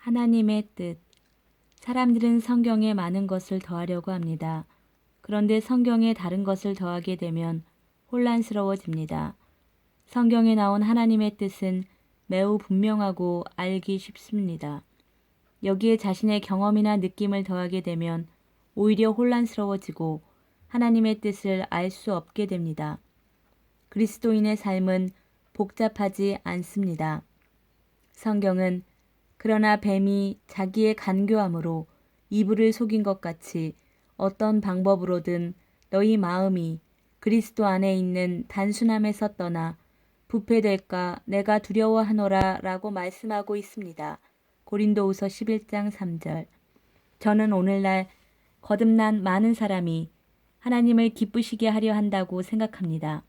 하나님의 뜻. 사람들은 성경에 많은 것을 더하려고 합니다. 그런데 성경에 다른 것을 더하게 되면 혼란스러워집니다. 성경에 나온 하나님의 뜻은 매우 분명하고 알기 쉽습니다. 여기에 자신의 경험이나 느낌을 더하게 되면 오히려 혼란스러워지고 하나님의 뜻을 알 수 없게 됩니다. 그리스도인의 삶은 복잡하지 않습니다. 성경은 그러나 뱀이 자기의 간교함으로 이불을 속인 것 같이 어떤 방법으로든 너희 마음이 그리스도 안에 있는 단순함에서 떠나 부패될까 내가 두려워하노라 라고 말씀하고 있습니다. 고린도후서 11장 3절. 저는 오늘날 거듭난 많은 사람이 하나님을 기쁘시게 하려 한다고 생각합니다.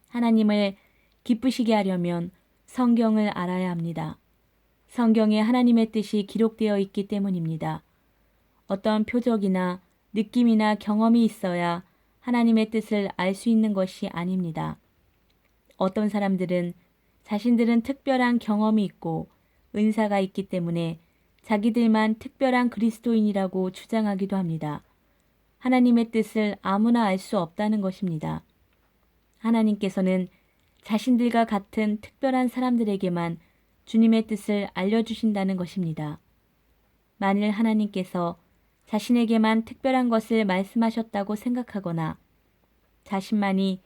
하나님을 기쁘시게 하려면 성경을 알아야 합니다. 성경에 하나님의 뜻이 기록되어 있기 때문입니다. 어떤 표적이나 느낌이나 경험이 있어야 하나님의 뜻을 알 수 있는 것이 아닙니다. 어떤 사람들은 자신들은 특별한 경험이 있고 은사가 있기 때문에 자기들만 특별한 그리스도인이라고 주장하기도 합니다. 하나님의 뜻을 아무나 알 수 없다는 것입니다. 하나님께서는 자신들과 같은 특별한 사람들에게만 주님의 뜻을 알려주신다는 것입니다. 만일 하나님께서 자신에게만 특별한 것을 말씀하셨다고 생각하거나 자신만이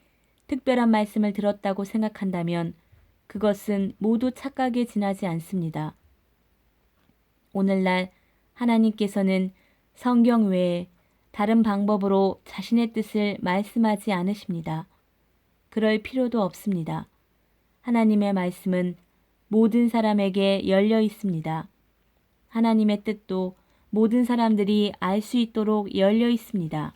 특별한 말씀을 들었다고 생각한다면 그것은 모두 착각에 지나지 않습니다. 오늘날 하나님께서는 성경 외에 다른 방법으로 자신의 뜻을 말씀하지 않으십니다. 그럴 필요도 없습니다. 하나님의 말씀은 모든 사람에게 열려 있습니다. 하나님의 뜻도 모든 사람들이 알 수 있도록 열려 있습니다.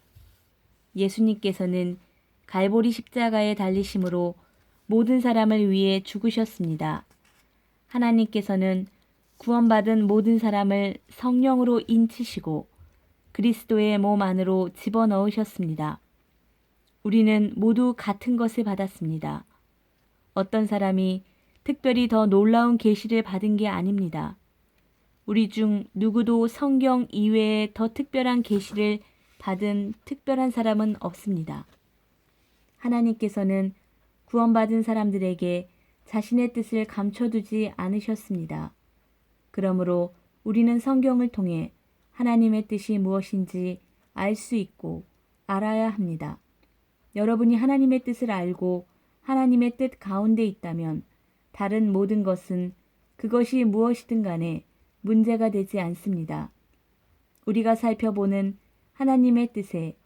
예수님께서는 갈보리 십자가에 달리심으로 모든 사람을 위해 죽으셨습니다. 하나님께서는 구원받은 모든 사람을 성령으로 인치시고 그리스도의 몸 안으로 집어넣으셨습니다. 우리는 모두 같은 것을 받았습니다. 어떤 사람이 특별히 더 놀라운 계시를 받은 게 아닙니다. 우리 중 누구도 성경 이외에 더 특별한 계시를 받은 특별한 사람은 없습니다. 하나님께서는 구원받은 사람들에게 자신의 뜻을 감춰두지 않으셨습니다. 그러므로 우리는 성경을 통해 하나님의 뜻이 무엇인지 알 수 있고 알아야 합니다. 여러분이 하나님의 뜻을 알고 하나님의 뜻 가운데 있다면 다른 모든 것은 그것이 무엇이든 간에 문제가 되지 않습니다. 우리가 살펴보는 하나님의 뜻에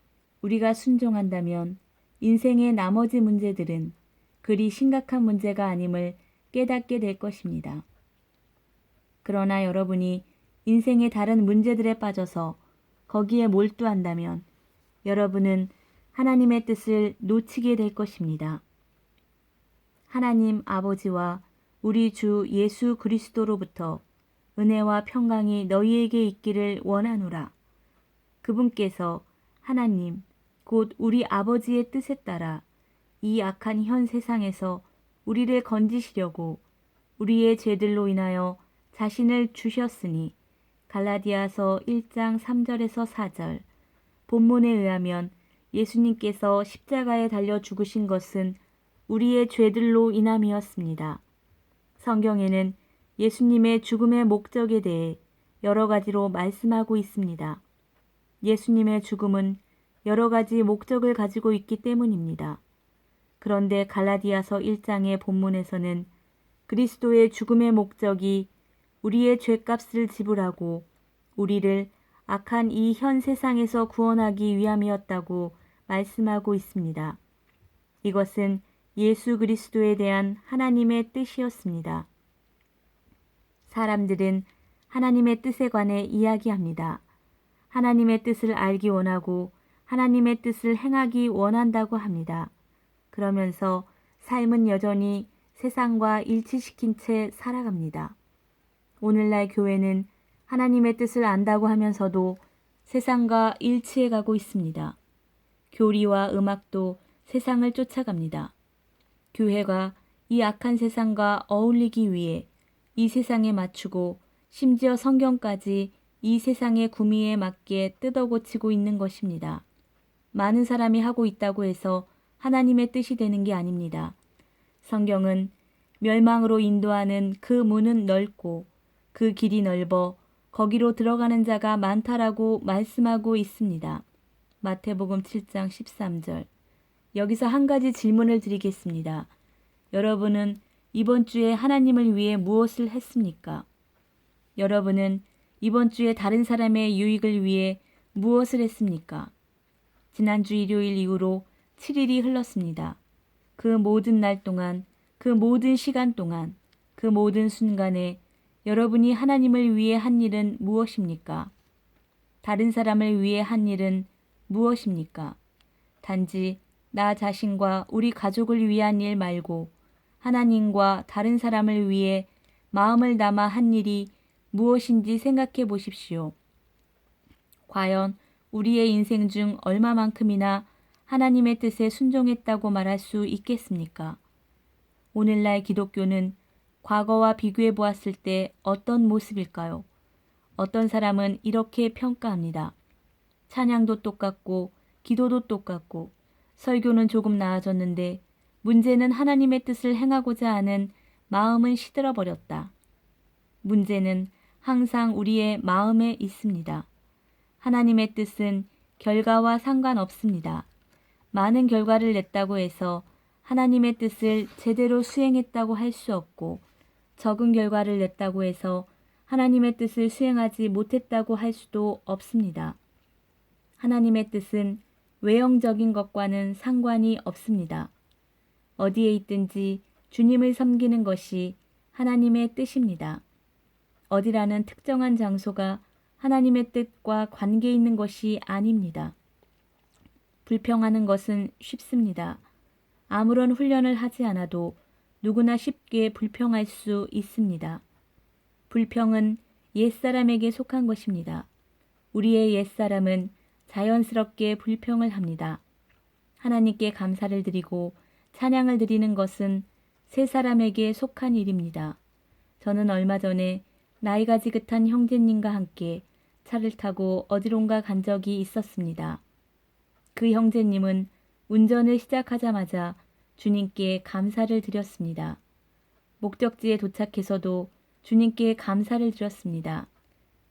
우리가 순종한다면 인생의 나머지 문제들은 그리 심각한 문제가 아님을 깨닫게 될 것입니다. 그러나 여러분이 인생의 다른 문제들에 빠져서 거기에 몰두한다면 여러분은 하나님의 뜻을 놓치게 될 것입니다. 하나님 아버지와 우리 주 예수 그리스도로부터 은혜와 평강이 너희에게 있기를 원하노라. 그분께서 하나님 곧 우리 아버지의 뜻에 따라 이 악한 현 세상에서 우리를 건지시려고 우리의 죄들로 인하여 자신을 주셨으니 갈라디아서 1장 3절에서 4절. 본문에 의하면 예수님께서 십자가에 달려 죽으신 것은 우리의 죄들로 인함이었습니다. 성경에는 예수님의 죽음의 목적에 대해 여러 가지로 말씀하고 있습니다. 예수님의 죽음은 여러 가지 목적을 가지고 있기 때문입니다. 그런데 갈라디아서 1장의 본문에서는 그리스도의 죽음의 목적이 우리의 죄값을 지불하고 우리를 악한 이 현 세상에서 구원하기 위함이었다고 말씀하고 있습니다. 이것은 예수 그리스도에 대한 하나님의 뜻이었습니다. 사람들은 하나님의 뜻에 관해 이야기합니다. 하나님의 뜻을 알기 원하고 하나님의 뜻을 행하기 원한다고 합니다. 그러면서 삶은 여전히 세상과 일치시킨 채 살아갑니다. 오늘날 교회는 하나님의 뜻을 안다고 하면서도 세상과 일치해 가고 있습니다. 교리와 음악도 세상을 쫓아갑니다. 교회가 이 악한 세상과 어울리기 위해 이 세상에 맞추고 심지어 성경까지 이 세상의 구미에 맞게 뜯어고치고 있는 것입니다. 많은 사람이 하고 있다고 해서 하나님의 뜻이 되는 게 아닙니다. 성경은 멸망으로 인도하는 그 문은 넓고 그 길이 넓어 거기로 들어가는 자가 많다라고 말씀하고 있습니다. 마태복음 7장 13절. 여기서 한 가지 질문을 드리겠습니다. 여러분은 이번 주에 하나님을 위해 무엇을 했습니까? 여러분은 이번 주에 다른 사람의 유익을 위해 무엇을 했습니까? 지난주 일요일 이후로 7일이 흘렀습니다. 그 모든 날 동안, 그 모든 시간 동안, 그 모든 순간에 여러분이 하나님을 위해 한 일은 무엇입니까? 다른 사람을 위해 한 일은 무엇입니까? 단지 나 자신과 우리 가족을 위한 일 말고 하나님과 다른 사람을 위해 마음을 담아 한 일이 무엇인지 생각해 보십시오. 과연 우리의 인생 중 얼마만큼이나 하나님의 뜻에 순종했다고 말할 수 있겠습니까? 오늘날 기독교는 과거와 비교해 보았을 때 어떤 모습일까요? 어떤 사람은 이렇게 평가합니다. 찬양도 똑같고 기도도 똑같고 설교는 조금 나아졌는데 문제는 하나님의 뜻을 행하고자 하는 마음은 시들어 버렸다. 문제는 항상 우리의 마음에 있습니다. 하나님의 뜻은 결과와 상관없습니다. 많은 결과를 냈다고 해서 하나님의 뜻을 제대로 수행했다고 할 수 없고 적은 결과를 냈다고 해서 하나님의 뜻을 수행하지 못했다고 할 수도 없습니다. 하나님의 뜻은 외형적인 것과는 상관이 없습니다. 어디에 있든지 주님을 섬기는 것이 하나님의 뜻입니다. 어디라는 특정한 장소가 하나님의 뜻과 관계 있는 것이 아닙니다. 불평하는 것은 쉽습니다. 아무런 훈련을 하지 않아도 누구나 쉽게 불평할 수 있습니다. 불평은 옛사람에게 속한 것입니다. 우리의 옛사람은 자연스럽게 불평을 합니다. 하나님께 감사를 드리고 찬양을 드리는 것은 새 사람에게 속한 일입니다. 저는 얼마 전에 나이가 지긋한 형제님과 함께 차를 타고 어디론가 간 적이 있었습니다. 그 형제님은 운전을 시작하자마자 주님께 감사를 드렸습니다. 목적지에 도착해서도 주님께 감사를 드렸습니다.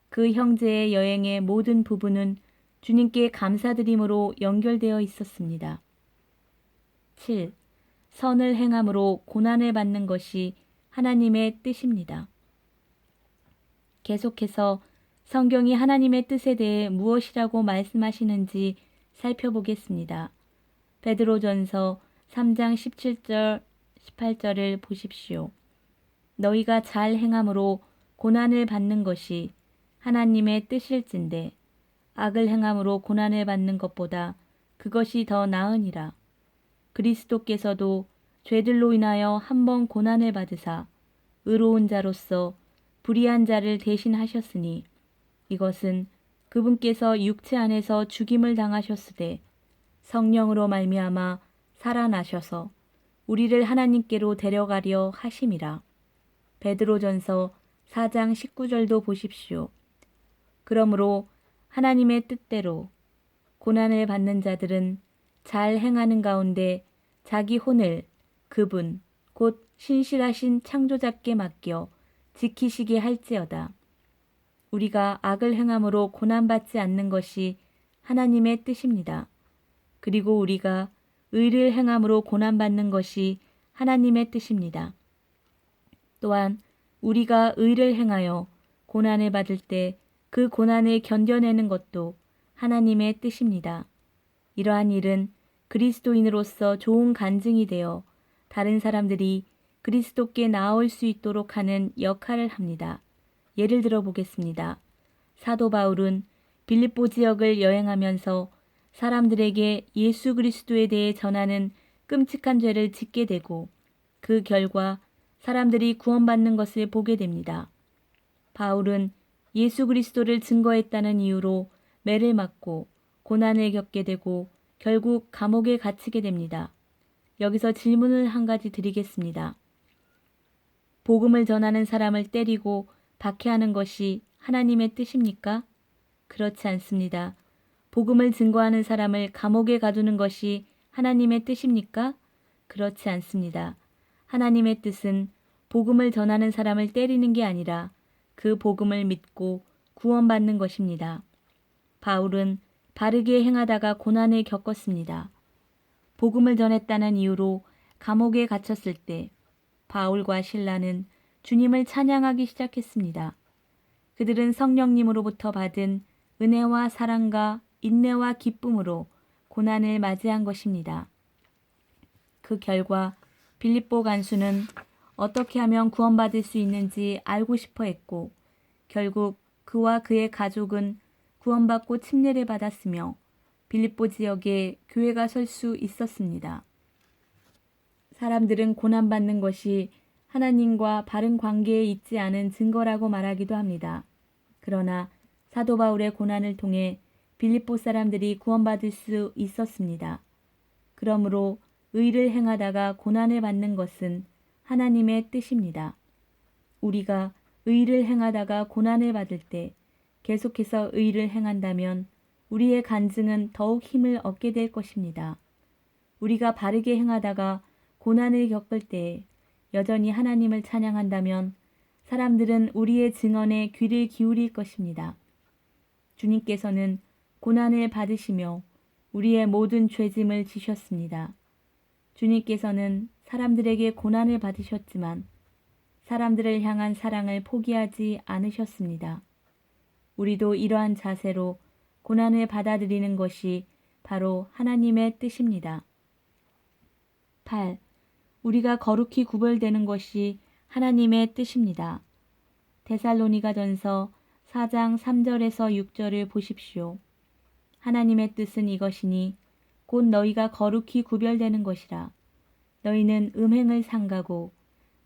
그 형제의 여행의 모든 부분은 주님께 감사드림으로 연결되어 있었습니다. 7. 선을 행함으로 고난을 받는 것이 하나님의 뜻입니다. 계속해서 성경이 하나님의 뜻에 대해 무엇이라고 말씀하시는지 살펴보겠습니다. 베드로전서 3장 17절, 18절을 보십시오. 너희가 잘 행함으로 고난을 받는 것이 하나님의 뜻일진데 악을 행함으로 고난을 받는 것보다 그것이 더 나으니라. 그리스도께서도 죄들로 인하여 한 번 고난을 받으사 의로운 자로서 불의한 자를 대신하셨으니 이것은 그분께서 육체 안에서 죽임을 당하셨으되 성령으로 말미암아 살아나셔서 우리를 하나님께로 데려가려 하심이라. 베드로전서 4장 19절도 보십시오. 그러므로 하나님의 뜻대로 고난을 받는 자들은 잘 행하는 가운데 자기 혼을 그분 곧 신실하신 창조자께 맡겨 지키시게 할지어다. 우리가 악을 행함으로 고난받지 않는 것이 하나님의 뜻입니다. 그리고 우리가 의를 행함으로 고난받는 것이 하나님의 뜻입니다. 또한 우리가 의를 행하여 고난을 받을 때 그 고난을 견뎌내는 것도 하나님의 뜻입니다. 이러한 일은 그리스도인으로서 좋은 간증이 되어 다른 사람들이 그리스도께 나올 수 있도록 하는 역할을 합니다. 예를 들어 보겠습니다. 사도 바울은 빌립보 지역을 여행하면서 사람들에게 예수 그리스도에 대해 전하는 끔찍한 죄를 짓게 되고 그 결과 사람들이 구원받는 것을 보게 됩니다. 바울은 예수 그리스도를 증거했다는 이유로 매를 맞고 고난을 겪게 되고 결국 감옥에 갇히게 됩니다. 여기서 질문을 한 가지 드리겠습니다. 복음을 전하는 사람을 때리고 박해하는 것이 하나님의 뜻입니까? 그렇지 않습니다. 복음을 증거하는 사람을 감옥에 가두는 것이 하나님의 뜻입니까? 그렇지 않습니다. 하나님의 뜻은 복음을 전하는 사람을 때리는 게 아니라 그 복음을 믿고 구원받는 것입니다. 바울은 바르게 행하다가 고난을 겪었습니다. 복음을 전했다는 이유로 감옥에 갇혔을 때 바울과 실라는 주님을 찬양하기 시작했습니다. 그들은 성령님으로부터 받은 은혜와 사랑과 인내와 기쁨으로 고난을 맞이한 것입니다. 그 결과 빌립보 간수는 어떻게 하면 구원받을 수 있는지 알고 싶어 했고 결국 그와 그의 가족은 구원받고 침례를 받았으며 빌립보 지역에 교회가 설 수 있었습니다. 사람들은 고난받는 것이 하나님과 바른 관계에 있지 않은 증거라고 말하기도 합니다. 그러나 사도 바울의 고난을 통해 빌립보 사람들이 구원받을 수 있었습니다. 그러므로 의를 행하다가 고난을 받는 것은 하나님의 뜻입니다. 우리가 의를 행하다가 고난을 받을 때 계속해서 의를 행한다면 우리의 간증은 더욱 힘을 얻게 될 것입니다. 우리가 바르게 행하다가 고난을 겪을 때 여전히 하나님을 찬양한다면 사람들은 우리의 증언에 귀를 기울일 것입니다. 주님께서는 고난을 받으시며 우리의 모든 죄짐을 지셨습니다. 주님께서는 사람들에게 고난을 받으셨지만 사람들을 향한 사랑을 포기하지 않으셨습니다. 우리도 이러한 자세로 고난을 받아들이는 것이 바로 하나님의 뜻입니다. 8. 우리가 거룩히 구별되는 것이 하나님의 뜻입니다. 데살로니가전서 4장 3절에서 6절을 보십시오. 하나님의 뜻은 이것이니 곧 너희가 거룩히 구별되는 것이라. 너희는 음행을 삼가고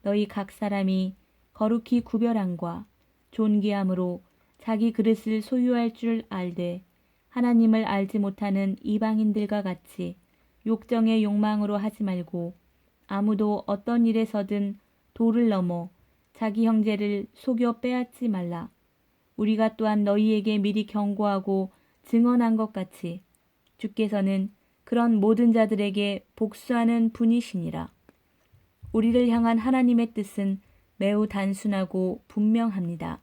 너희 각 사람이 거룩히 구별함과 존귀함으로 자기 그릇을 소유할 줄 알되 하나님을 알지 못하는 이방인들과 같이 욕정의 욕망으로 하지 말고 아무도 어떤 일에서든 도를 넘어 자기 형제를 속여 빼앗지 말라. 우리가 또한 너희에게 미리 경고하고 증언한 것 같이 주께서는 그런 모든 자들에게 복수하는 분이시니라. 우리를 향한 하나님의 뜻은 매우 단순하고 분명합니다.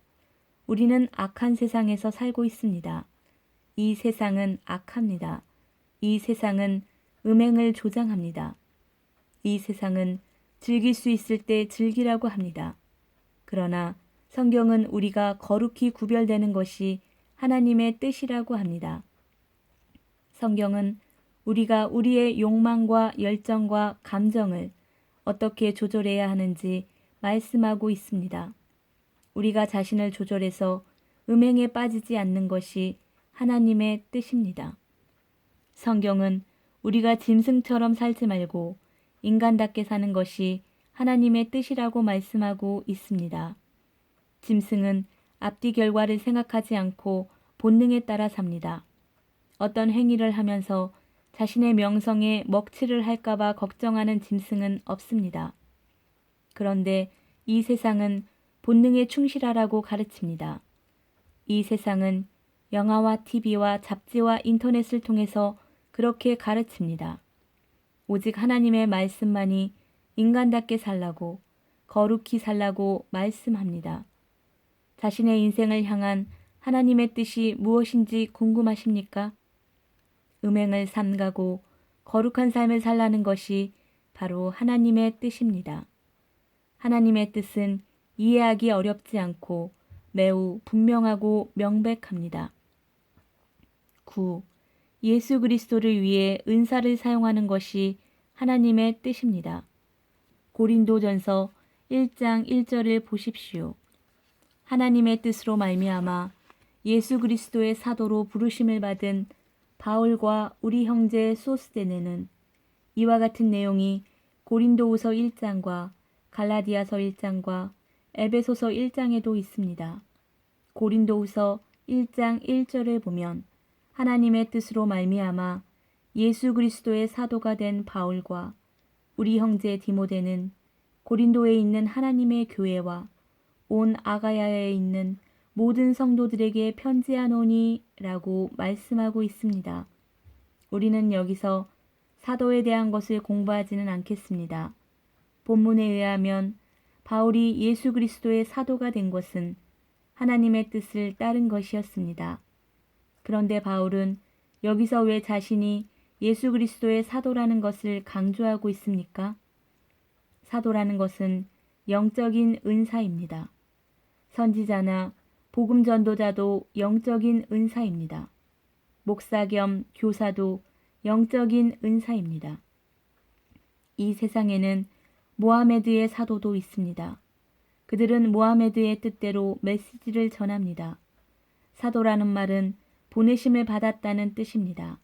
우리는 악한 세상에서 살고 있습니다. 이 세상은 악합니다. 이 세상은 음행을 조장합니다. 이 세상은 즐길 수 있을 때 즐기라고 합니다. 그러나 성경은 우리가 거룩히 구별되는 것이 하나님의 뜻이라고 합니다. 성경은 우리가 우리의 욕망과 열정과 감정을 어떻게 조절해야 하는지 말씀하고 있습니다. 우리가 자신을 조절해서 음행에 빠지지 않는 것이 하나님의 뜻입니다. 성경은 우리가 짐승처럼 살지 말고 인간답게 사는 것이 하나님의 뜻이라고 말씀하고 있습니다. 짐승은 앞뒤 결과를 생각하지 않고 본능에 따라 삽니다. 어떤 행위를 하면서 자신의 명성에 먹칠을 할까봐 걱정하는 짐승은 없습니다. 그런데 이 세상은 본능에 충실하라고 가르칩니다. 이 세상은 영화와 TV와 잡지와 인터넷을 통해서 그렇게 가르칩니다. 오직 하나님의 말씀만이 인간답게 살라고 거룩히 살라고 말씀합니다. 자신의 인생을 향한 하나님의 뜻이 무엇인지 궁금하십니까? 음행을 삼가고 거룩한 삶을 살라는 것이 바로 하나님의 뜻입니다. 하나님의 뜻은 이해하기 어렵지 않고 매우 분명하고 명백합니다. 9. 예수 그리스도를 위해 은사를 사용하는 것이 하나님의 뜻입니다. 고린도전서 1장 1절을 보십시오. 하나님의 뜻으로 말미암아 예수 그리스도의 사도로 부르심을 받은 바울과 우리 형제 소스데네는 이와 같은 내용이 고린도후서 1장과 갈라디아서 1장과 에베소서 1장에도 있습니다. 고린도후서 1장 1절을 보면 하나님의 뜻으로 말미암아 예수 그리스도의 사도가 된 바울과 우리 형제 디모데는 고린도에 있는 하나님의 교회와 온 아가야에 있는 모든 성도들에게 편지하노니 라고 말씀하고 있습니다. 우리는 여기서 사도에 대한 것을 공부하지는 않겠습니다. 본문에 의하면 바울이 예수 그리스도의 사도가 된 것은 하나님의 뜻을 따른 것이었습니다. 그런데 바울은 여기서 왜 자신이 예수 그리스도의 사도라는 것을 강조하고 있습니까? 사도라는 것은 영적인 은사입니다. 선지자나 복음 전도자도 영적인 은사입니다. 목사 겸 교사도 영적인 은사입니다. 이 세상에는 모하메드의 사도도 있습니다. 그들은 모하메드의 뜻대로 메시지를 전합니다. 사도라는 말은 보내심을 받았다는 뜻입니다.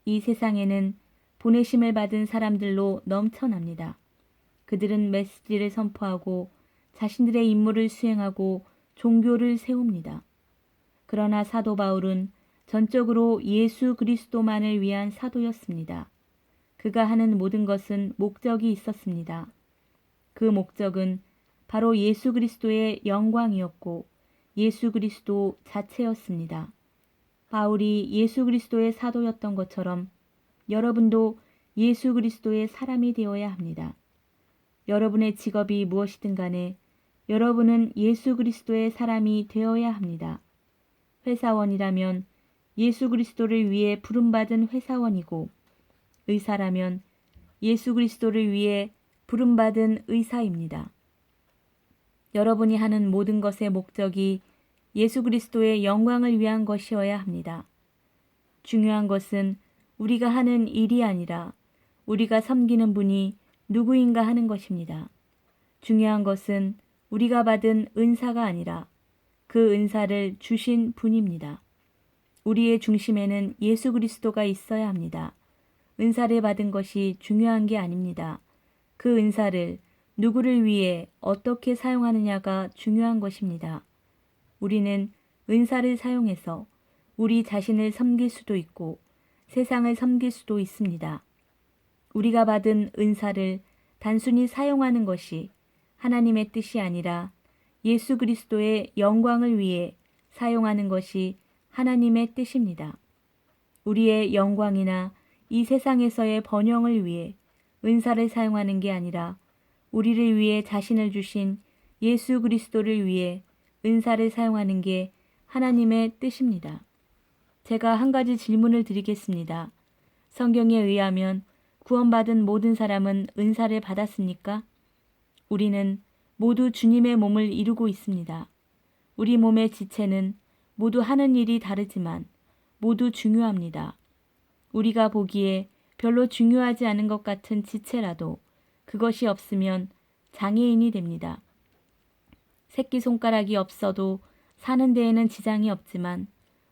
이 세상에는 보내심을 받은 사람들로 넘쳐납니다. 그들은 메시지를 선포하고 자신들의 임무를 수행하고 종교를 세웁니다. 그러나 사도 바울은 전적으로 예수 그리스도만을 위한 사도였습니다. 그가 하는 모든 것은 목적이 있었습니다. 그 목적은 바로 예수 그리스도의 영광이었고 예수 그리스도 자체였습니다. 바울이 예수 그리스도의 사도였던 것처럼 여러분도 예수 그리스도의 사람이 되어야 합니다. 여러분의 직업이 무엇이든 간에 여러분은 예수 그리스도의 사람이 되어야 합니다. 회사원이라면 예수 그리스도를 위해 부름받은 회사원이고 의사라면 예수 그리스도를 위해 부름받은 의사입니다. 여러분이 하는 모든 것의 목적이 예수 그리스도의 영광을 위한 것이어야 합니다. 중요한 것은 우리가 하는 일이 아니라 우리가 섬기는 분이 누구인가 하는 것입니다. 중요한 것은 우리가 받은 은사가 아니라 그 은사를 주신 분입니다. 우리의 중심에는 예수 그리스도가 있어야 합니다. 은사를 받은 것이 중요한 게 아닙니다. 그 은사를 누구를 위해 어떻게 사용하느냐가 중요한 것입니다. 우리는 은사를 사용해서 우리 자신을 섬길 수도 있고 세상을 섬길 수도 있습니다. 우리가 받은 은사를 단순히 사용하는 것이 하나님의 뜻이 아니라 예수 그리스도의 영광을 위해 사용하는 것이 하나님의 뜻입니다. 우리의 영광이나 이 세상에서의 번영을 위해 은사를 사용하는 게 아니라 우리를 위해 자신을 주신 예수 그리스도를 위해 은사를 사용하는 게 하나님의 뜻입니다. 제가 한 가지 질문을 드리겠습니다. 성경에 의하면 구원받은 모든 사람은 은사를 받았습니까? 우리는 모두 주님의 몸을 이루고 있습니다. 우리 몸의 지체는 모두 하는 일이 다르지만 모두 중요합니다. 우리가 보기에 별로 중요하지 않은 것 같은 지체라도 그것이 없으면 장애인이 됩니다. 새끼손가락이 없어도 사는 데에는 지장이 없지만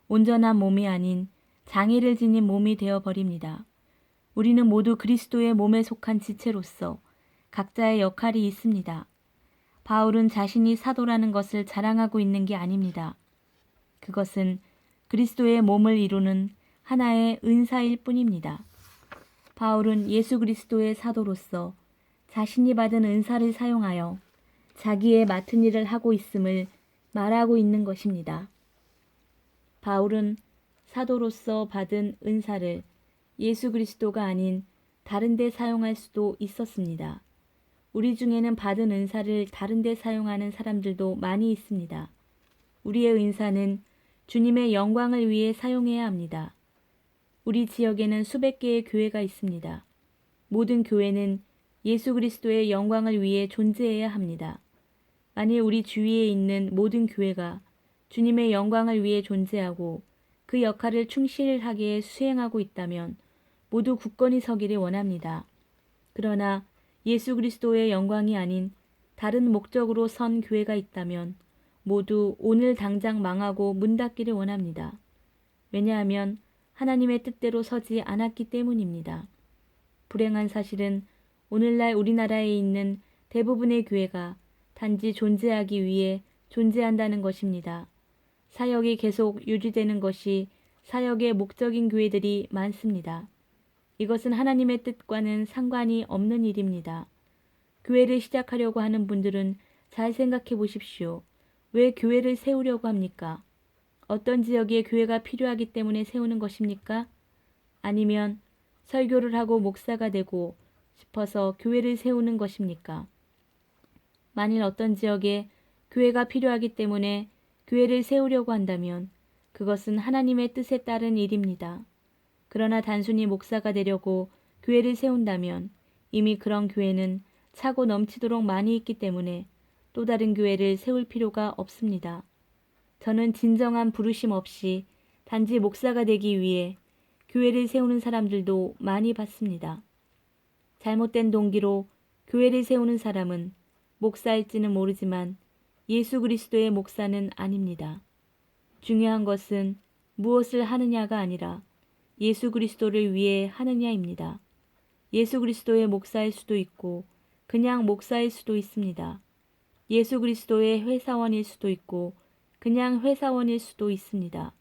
온전한 몸이 아닌 장애를 지닌 몸이 되어버립니다. 우리는 모두 그리스도의 몸에 속한 지체로서 각자의 역할이 있습니다. 바울은 자신이 사도라는 것을 자랑하고 있는 게 아닙니다. 그것은 그리스도의 몸을 이루는 하나의 은사일 뿐입니다. 바울은 예수 그리스도의 사도로서 자신이 받은 은사를 사용하여 자기의 맡은 일을 하고 있음을 말하고 있는 것입니다. 바울은 사도로서 받은 은사를 예수 그리스도가 아닌 다른 데 사용할 수도 있었습니다. 우리 중에는 받은 은사를 다른 데 사용하는 사람들도 많이 있습니다. 우리의 은사는 주님의 영광을 위해 사용해야 합니다. 우리 지역에는 수백 개의 교회가 있습니다. 모든 교회는 예수 그리스도의 영광을 위해 존재해야 합니다. 만일 우리 주위에 있는 모든 교회가 주님의 영광을 위해 존재하고 그 역할을 충실하게 수행하고 있다면 모두 굳건히 서기를 원합니다. 그러나 예수 그리스도의 영광이 아닌 다른 목적으로 선 교회가 있다면 모두 오늘 당장 망하고 문 닫기를 원합니다. 왜냐하면 하나님의 뜻대로 서지 않았기 때문입니다. 불행한 사실은 오늘날 우리나라에 있는 대부분의 교회가 단지 존재하기 위해 존재한다는 것입니다. 사역이 계속 유지되는 것이 사역의 목적인 교회들이 많습니다. 이것은 하나님의 뜻과는 상관이 없는 일입니다. 교회를 시작하려고 하는 분들은 잘 생각해 보십시오. 왜 교회를 세우려고 합니까? 어떤 지역에 교회가 필요하기 때문에 세우는 것입니까? 아니면 설교를 하고 목사가 되고 싶어서 교회를 세우는 것입니까? 만일 어떤 지역에 교회가 필요하기 때문에 교회를 세우려고 한다면 그것은 하나님의 뜻에 따른 일입니다. 그러나 단순히 목사가 되려고 교회를 세운다면 이미 그런 교회는 차고 넘치도록 많이 있기 때문에 또 다른 교회를 세울 필요가 없습니다. 저는 진정한 부르심 없이 단지 목사가 되기 위해 교회를 세우는 사람들도 많이 봤습니다. 잘못된 동기로 교회를 세우는 사람은 목사일지는 모르지만 예수 그리스도의 목사는 아닙니다. 중요한 것은 무엇을 하느냐가 아니라 예수 그리스도를 위해 하느냐입니다. 예수 그리스도의 목사일 수도 있고 그냥 목사일 수도 있습니다. 예수 그리스도의 회사원일 수도 있고 그냥 회사원일 수도 있습니다.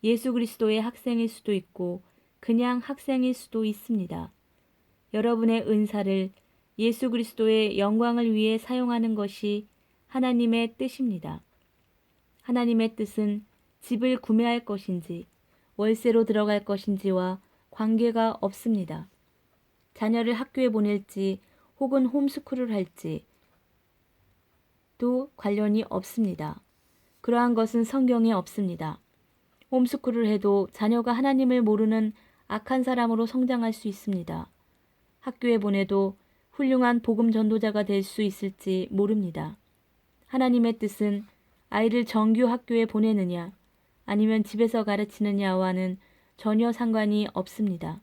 예수 그리스도의 학생일 수도 있고 그냥 학생일 수도 있습니다. 여러분의 은사를 예수 그리스도의 영광을 위해 사용하는 것이 하나님의 뜻입니다. 하나님의 뜻은 집을 구매할 것인지 월세로 들어갈 것인지와 관계가 없습니다. 자녀를 학교에 보낼지 혹은 홈스쿨을 할지 또 관련이 없습니다. 그러한 것은 성경에 없습니다. 홈스쿨을 해도 자녀가 하나님을 모르는 악한 사람으로 성장할 수 있습니다. 학교에 보내도 훌륭한 복음 전도자가 될 수 있을지 모릅니다. 하나님의 뜻은 아이를 정규 학교에 보내느냐 아니면 집에서 가르치느냐와는 전혀 상관이 없습니다.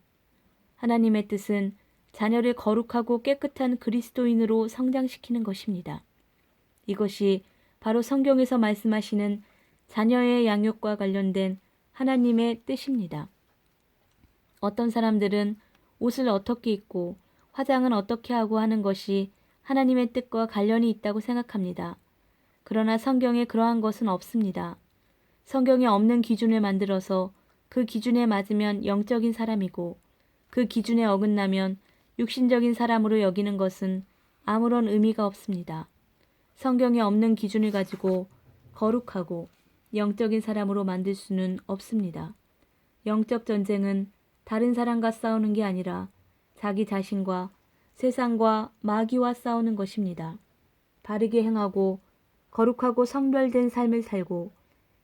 하나님의 뜻은 자녀를 거룩하고 깨끗한 그리스도인으로 성장시키는 것입니다. 이것이 바로 성경에서 말씀하시는 자녀의 양육과 관련된 하나님의 뜻입니다. 어떤 사람들은 옷을 어떻게 입고 화장은 어떻게 하고 하는 것이 하나님의 뜻과 관련이 있다고 생각합니다. 그러나 성경에 그러한 것은 없습니다. 성경에 없는 기준을 만들어서 그 기준에 맞으면 영적인 사람이고 그 기준에 어긋나면 육신적인 사람으로 여기는 것은 아무런 의미가 없습니다. 성경에 없는 기준을 가지고 거룩하고 영적인 사람으로 만들 수는 없습니다. 영적 전쟁은 다른 사람과 싸우는 게 아니라 자기 자신과 세상과 마귀와 싸우는 것입니다. 바르게 행하고 거룩하고 성별된 삶을 살고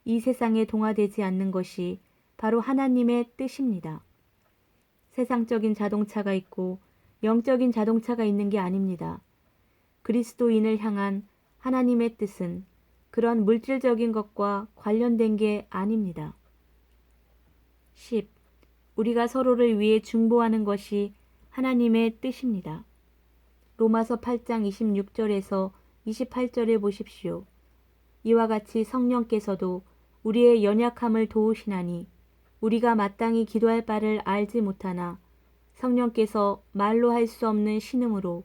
이 세상에 동화되지 않는 것이 바로 하나님의 뜻입니다. 세상적인 자동차가 있고 영적인 자동차가 있는 게 아닙니다. 그리스도인을 향한 하나님의 뜻은 그런 물질적인 것과 관련된 게 아닙니다. 10. 우리가 서로를 위해 중보하는 것이 하나님의 뜻입니다. 로마서 8장 26절에서 28절에 보십시오. 이와 같이 성령께서도 우리의 연약함을 도우시나니 우리가 마땅히 기도할 바를 알지 못하나 성령께서 말로 할 수 없는 신음으로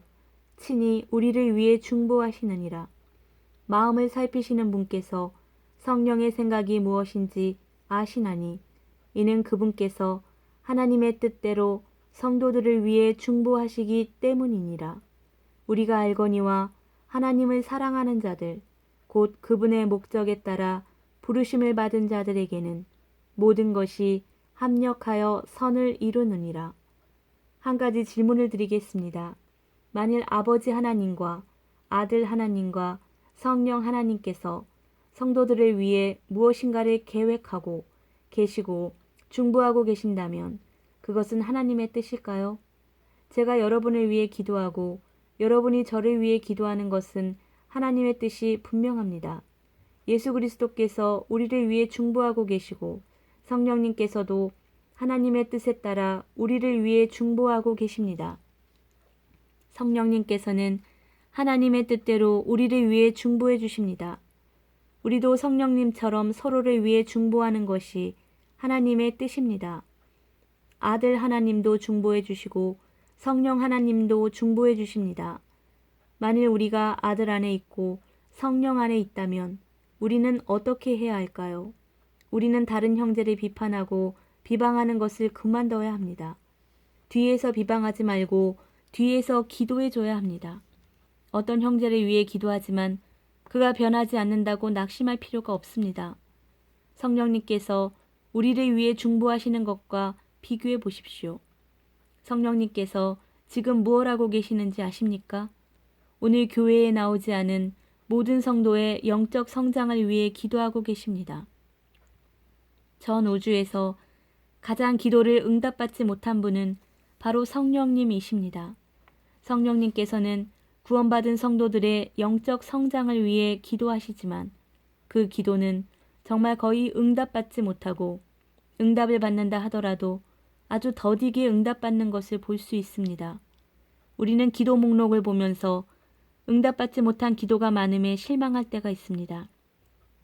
친히 우리를 위해 중보하시느니라. 마음을 살피시는 분께서 성령의 생각이 무엇인지 아시나니 이는 그분께서 하나님의 뜻대로 성도들을 위해 중보하시기 때문이니라. 우리가 알거니와 하나님을 사랑하는 자들 곧 그분의 목적에 따라 부르심을 받은 자들에게는 모든 것이 합력하여 선을 이루느니라. 한 가지 질문을 드리겠습니다. 만일 아버지 하나님과 아들 하나님과 성령 하나님께서 성도들을 위해 무엇인가를 계획하고 계시고 중보하고 계신다면 그것은 하나님의 뜻일까요? 제가 여러분을 위해 기도하고 여러분이 저를 위해 기도하는 것은 하나님의 뜻이 분명합니다. 예수 그리스도께서 우리를 위해 중보하고 계시고 성령님께서도 하나님의 뜻에 따라 우리를 위해 중보하고 계십니다. 성령님께서는 하나님의 뜻대로 우리를 위해 중보해 주십니다. 우리도 성령님처럼 서로를 위해 중보하는 것이 하나님의 뜻입니다. 아들 하나님도 중보해 주시고 성령 하나님도 중보해 주십니다. 만일 우리가 아들 안에 있고 성령 안에 있다면 우리는 어떻게 해야 할까요? 우리는 다른 형제를 비판하고 비방하는 것을 그만둬야 합니다. 뒤에서 비방하지 말고 뒤에서 기도해 줘야 합니다. 어떤 형제를 위해 기도하지만 그가 변하지 않는다고 낙심할 필요가 없습니다. 성령님께서 우리를 위해 중보하시는 것과 비교해 보십시오. 성령님께서 지금 무엇 하고 계시는지 아십니까? 오늘 교회에 나오지 않은 모든 성도의 영적 성장을 위해 기도하고 계십니다. 전 우주에서 가장 기도를 응답받지 못한 분은 바로 성령님이십니다. 성령님께서는 구원받은 성도들의 영적 성장을 위해 기도하시지만 그 기도는 정말 거의 응답받지 못하고 응답을 받는다 하더라도 아주 더디게 응답받는 것을 볼 수 있습니다. 우리는 기도 목록을 보면서 응답받지 못한 기도가 많음에 실망할 때가 있습니다.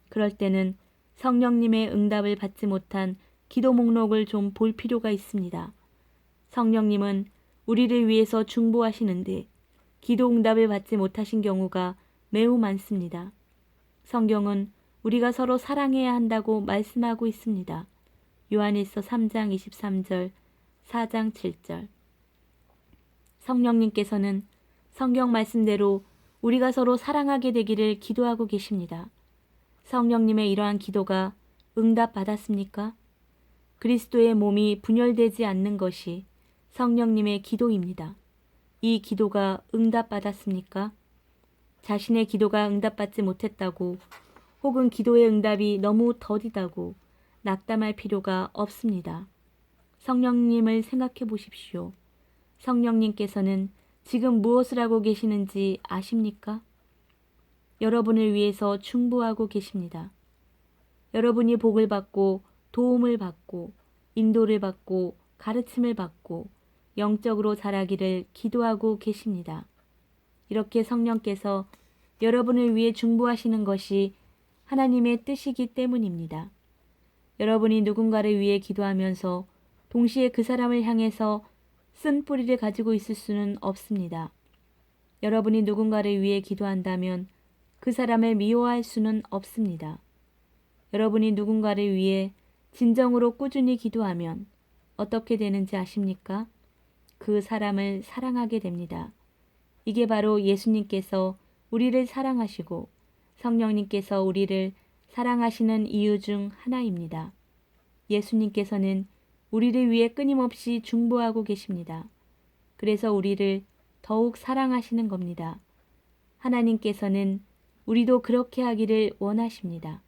그럴 때는 성령님의 응답을 받지 못한 기도 목록을 좀 볼 필요가 있습니다. 성령님은 우리를 위해서 중보하시는데 기도 응답을 받지 못하신 경우가 매우 많습니다. 성경은 우리가 서로 사랑해야 한다고 말씀하고 있습니다. 요한일서 3장 23절, 4장 7절. 성령님께서는 성경 말씀대로 우리가 서로 사랑하게 되기를 기도하고 계십니다. 성령님의 이러한 기도가 응답받았습니까? 그리스도의 몸이 분열되지 않는 것이 성령님의 기도입니다. 이 기도가 응답받았습니까? 자신의 기도가 응답받지 못했다고 혹은 기도의 응답이 너무 더디다고 낙담할 필요가 없습니다. 성령님을 생각해 보십시오. 성령님께서는 지금 무엇을 하고 계시는지 아십니까? 여러분을 위해서 중보하고 계십니다. 여러분이 복을 받고 도움을 받고 인도를 받고 가르침을 받고 영적으로 자라기를 기도하고 계십니다. 이렇게 성령께서 여러분을 위해 중보하시는 것이 하나님의 뜻이기 때문입니다. 여러분이 누군가를 위해 기도하면서 동시에 그 사람을 향해서 쓴 뿌리를 가지고 있을 수는 없습니다. 여러분이 누군가를 위해 기도한다면 그 사람을 미워할 수는 없습니다. 여러분이 누군가를 위해 진정으로 꾸준히 기도하면 어떻게 되는지 아십니까? 그 사람을 사랑하게 됩니다. 이게 바로 예수님께서 우리를 사랑하시고 성령님께서 우리를 사랑하시는 이유 중 하나입니다. 예수님께서는 우리를 위해 끊임없이 중보하고 계십니다. 그래서 우리를 더욱 사랑하시는 겁니다. 하나님께서는 우리도 그렇게 하기를 원하십니다.